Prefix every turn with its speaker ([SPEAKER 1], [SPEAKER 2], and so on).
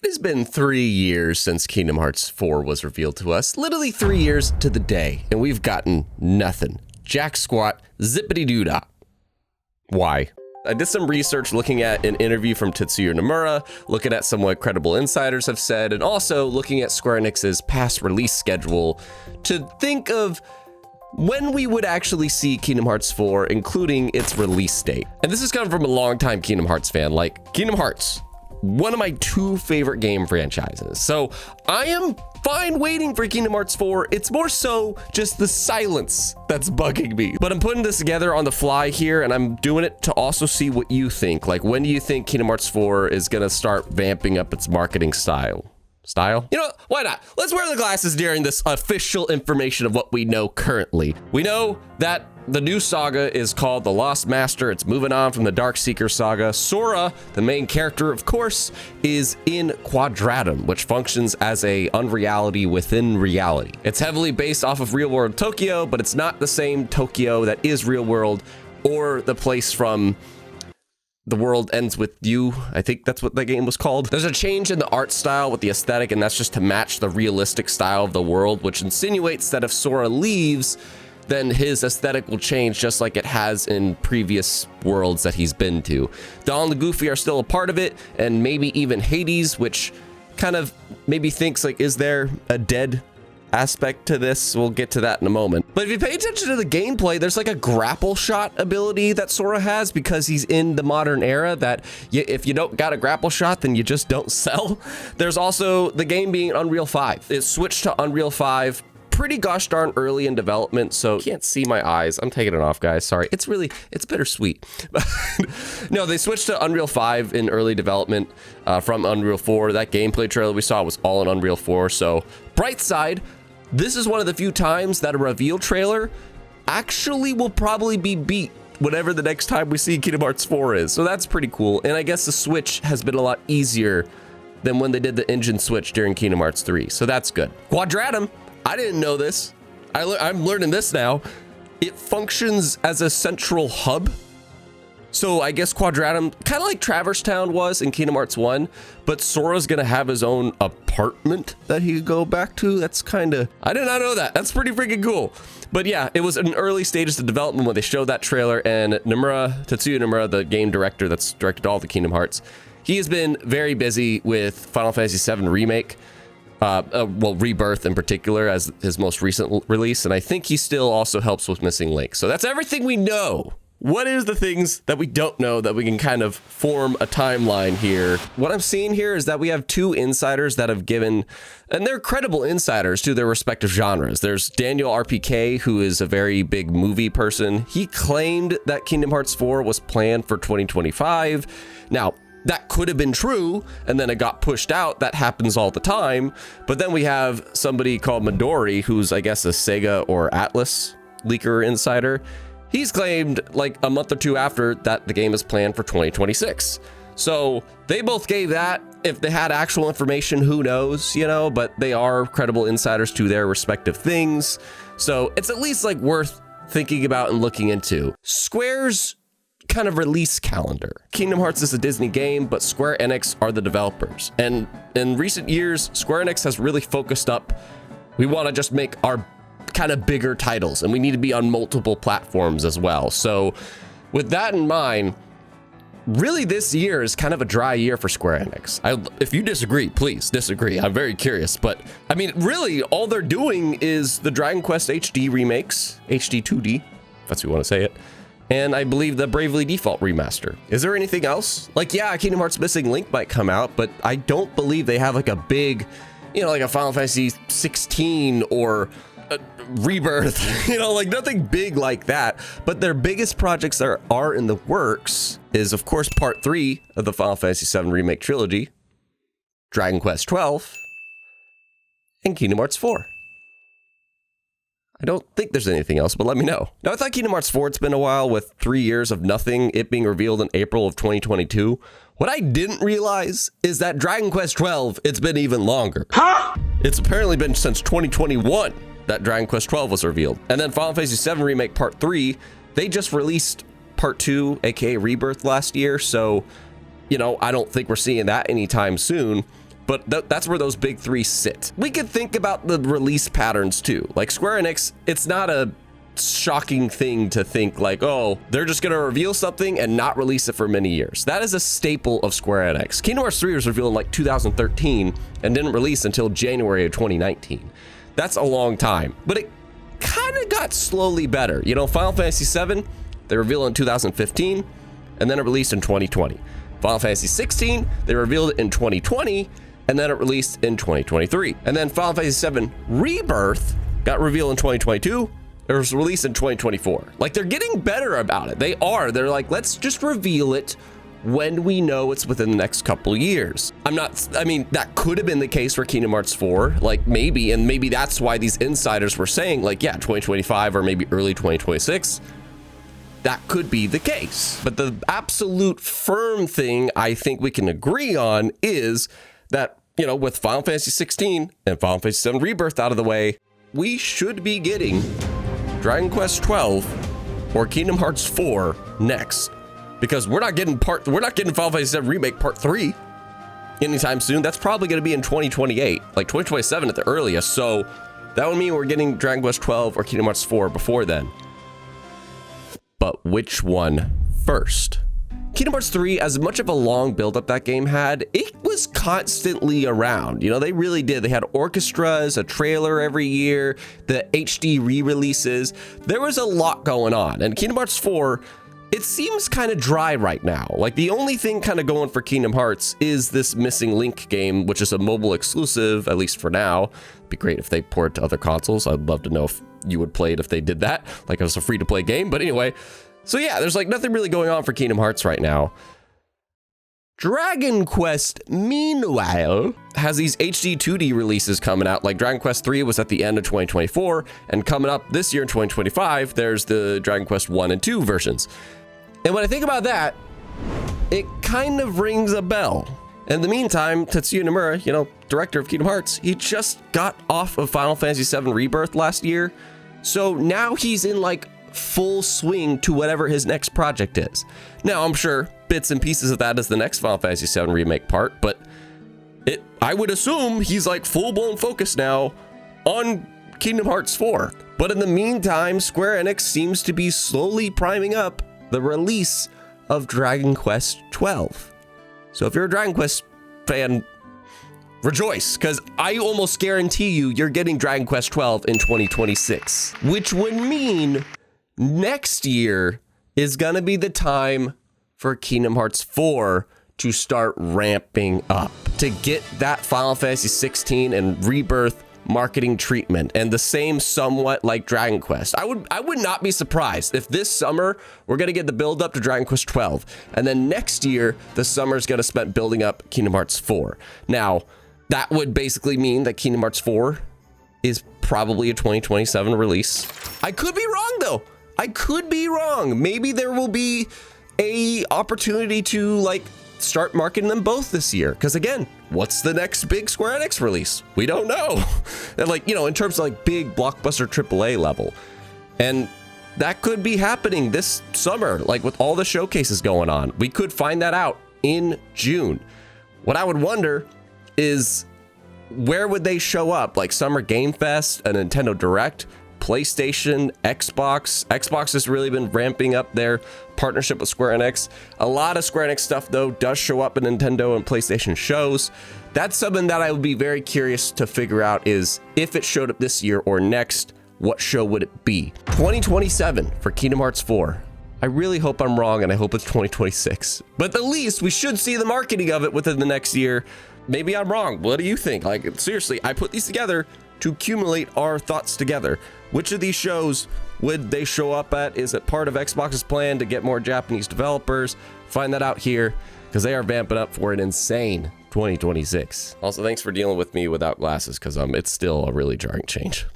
[SPEAKER 1] has been 3 years since Kingdom Hearts 4 was revealed to us. Literally 3 years to the day, and we've gotten nothing. Jack squat, zippity doo dah. Why? I did some research looking at an interview from Testuya Nemura, looking at some what credible insiders have said, and also looking at Square Enix's past release schedule to think of when we would actually see Kingdom Hearts 4, including its release date. And this is coming from a longtime Kingdom Hearts fan. Like, Kingdom Hearts, one of my 2 favorite game franchises. So I am fine waiting for Kingdom Hearts 4. It's more so just the silence that's bugging me. But I'm putting this together on the fly here, and I'm doing it to also see what you think. Like, when do you think Kingdom Hearts 4 is gonna start vamping up its marketing style? You know, why not? Let's wear the glasses during this official information of what we know currently. We know that the new saga is called The Lost Master. It's moving on from the Darkseeker saga. Sora, the main character, of course, is in Quadratum, which functions as a unreality within reality. It's heavily based off of real world Tokyo, but it's not the same Tokyo that is real world or the place from The World Ends With You. I think that's what the game was called. There's a change in the art style with the aesthetic, and that's just to match the realistic style of the world, which insinuates that if Sora leaves, then his aesthetic will change just like it has in previous worlds that he's been to. Donald and Goofy are still a part of it, and maybe even Hades, which kind of maybe thinks like, is there a dead aspect to this? We'll get to that in a moment. But if you pay attention to the gameplay, there's like a grapple shot ability that Sora has because he's in the modern era that if you don't got a grapple shot, then you just don't sell. There's also the game being Unreal 5. It switched to Unreal 5 pretty gosh darn early in development, so you can't see my eyes. I'm taking it off, guys. Sorry. It's bittersweet. No, they switched to Unreal 5 in early development from Unreal 4. That gameplay trailer we saw was all in Unreal 4. So, bright side, this is one of the few times that a reveal trailer actually will probably be beat whatever the next time we see Kingdom Hearts 4 is. So that's pretty cool. And I guess the switch has been a lot easier than when they did the engine switch during Kingdom Hearts 3. So that's good. Quadratum. I didn't know this. I'm learning this now. It functions as a central hub. So I guess Quadratum, kind of like Traverse Town was in Kingdom Hearts 1, but Sora's gonna have his own apartment that he could go back to. That's kind of, I did not know that. That's pretty freaking cool. But yeah, it was in early stages of development when they showed that trailer, and Testuya Nemura, the game director that's directed all the Kingdom Hearts, he has been very busy with Final Fantasy VII Remake. Well, Rebirth in particular as his most recent release, and I think he still also helps with Missing Link. So that's everything we know. What is the things that we don't know that we can kind of form a timeline here? What I'm seeing here is that we have 2 insiders that have given, and they're credible insiders to their respective genres. There's Daniel RPK, who is a very big movie person. He claimed that Kingdom Hearts 4 was planned for 2025. Now, that could have been true, and then it got pushed out. That happens all the time. But then we have somebody called Midori, who's, I guess, a Sega or Atlas leaker insider. He's claimed like a month or 2 after that the game is planned for 2026. So they both gave that. If they had actual information, who knows, you know, but they are credible insiders to their respective things. So it's at least like worth thinking about and looking into. Square's kind of release calendar. Kingdom Hearts is a Disney game, but Square Enix are the developers. And in recent years, Square Enix has really focused up. We want to just make our kind of bigger titles, and we need to be on multiple platforms as well. So with that in mind, really this year is kind of a dry year for Square Enix. If you disagree, please disagree. I'm very curious, but I mean, really all they're doing is the Dragon Quest HD remakes, HD 2D, if that's what you want to say it. And I believe the Bravely Default remaster. Is there anything else? Like, yeah, Kingdom Hearts Missing Link might come out, but I don't believe they have like a big, you know, like a Final Fantasy 16 or a Rebirth, you know, like nothing big like that. But their biggest projects that are in the works is, of course, Part 3 of the Final Fantasy VII Remake trilogy, Dragon Quest 12, and Kingdom Hearts 4. I don't think there's anything else, but let me know. Now, I thought Kingdom Hearts 4, it's been a while with 3 years of nothing, it being revealed in April of 2022. What I didn't realize is that Dragon Quest 12, it's been even longer. Huh? It's apparently been since 2021 that Dragon Quest 12 was revealed. And then Final Fantasy VII Remake Part 3, they just released Part 2, aka Rebirth, last year. So, you know, I don't think we're seeing that anytime soon. but that's where those big three sit. We could think about the release patterns too. Like Square Enix, it's not a shocking thing to think like, oh, they're just gonna reveal something and not release it for many years. That is a staple of Square Enix. Kingdom Hearts 3 was revealed in like 2013 and didn't release until January of 2019. That's a long time, but it kind of got slowly better. You know, Final Fantasy 7, they revealed in 2015 and then it released in 2020. Final Fantasy 16, they revealed it in 2020 and then it released in 2023. And then Final Fantasy 7 Rebirth got revealed in 2022. It was released in 2024. Like, they're getting better about it. They're like, let's just reveal it when we know it's within the next couple years. I mean, that could have been the case for Kingdom Hearts 4, like maybe, and maybe that's why these insiders were saying like, yeah, 2025 or maybe early 2026. That could be the case. But the absolute firm thing I think we can agree on is that, you know, with Final Fantasy 16 and Final Fantasy 7 Rebirth out of the way, we should be getting Dragon Quest 12 or Kingdom Hearts 4 next, because we're not getting Final Fantasy 7 Remake Part 3 anytime soon. That's probably going to be in 2028, like 2027 at the earliest. So that would mean we're getting Dragon Quest 12 or Kingdom Hearts 4 before then. But which one first? Kingdom Hearts 3, as much of a long build-up that game had, it was constantly around. You know, they really did. They had orchestras, a trailer every year, the HD re-releases. There was a lot going on. And Kingdom Hearts 4, it seems kind of dry right now. Like, the only thing kind of going for Kingdom Hearts is this Missing Link game, which is a mobile exclusive, at least for now. It'd be great if they port it to other consoles. I'd love to know if you would play it if they did that. Like, it was a free-to-play game. But anyway, so yeah, there's like nothing really going on for Kingdom Hearts right now. Dragon Quest, meanwhile, has these HD 2D releases coming out. Like Dragon Quest 3 was at the end of 2024, and coming up this year in 2025, there's the Dragon Quest 1 and 2 versions. And when I think about that, it kind of rings a bell. In the meantime, Testuya Nemura, you know, director of Kingdom Hearts, he just got off of Final Fantasy VII Rebirth last year. So now he's in like full swing to whatever his next project is. Now, I'm sure bits and pieces of that is the next Final Fantasy VII Remake part, but I would assume he's like full-blown focused now on Kingdom Hearts 4. But in the meantime, Square Enix seems to be slowly priming up the release of Dragon Quest 12. So if you're a Dragon Quest fan, rejoice, because I almost guarantee you're getting Dragon Quest 12 in 2026, which would mean next year is gonna be the time for Kingdom Hearts 4 to start ramping up, to get that Final Fantasy 16 and Rebirth marketing treatment, and the same somewhat like Dragon Quest. I would not be surprised if this summer we're gonna get the build up to Dragon Quest 12, and then next year the summer's gonna spend building up Kingdom Hearts 4. Now, that would basically mean that Kingdom Hearts 4 is probably a 2027 release. I could be wrong though. I could be wrong. Maybe there will be a opportunity to like start marketing them both this year. Because again, what's the next big Square Enix release? We don't know. And like, you know, in terms of like big blockbuster AAA level. And that could be happening this summer, like with all the showcases going on. We could find that out in June. What I would wonder is, where would they show up? Like Summer Game Fest, a Nintendo Direct, PlayStation, Xbox. Xbox has really been ramping up their partnership with Square Enix. A lot of Square Enix stuff, though, does show up in Nintendo and PlayStation shows. That's something that I would be very curious to figure out, is if it showed up this year or next, what show would it be? 2027 for Kingdom Hearts 4. I really hope I'm wrong, and I hope it's 2026. But at least we should see the marketing of it within the next year. Maybe I'm wrong. What do you think? Like, seriously, I put these together to accumulate our thoughts together. Which of these shows would they show up at? Is it part of Xbox's plan to get more Japanese developers? Find that out here, because they are vamping up for an insane 2026. Also, thanks for dealing with me without glasses, because it's still a really jarring change.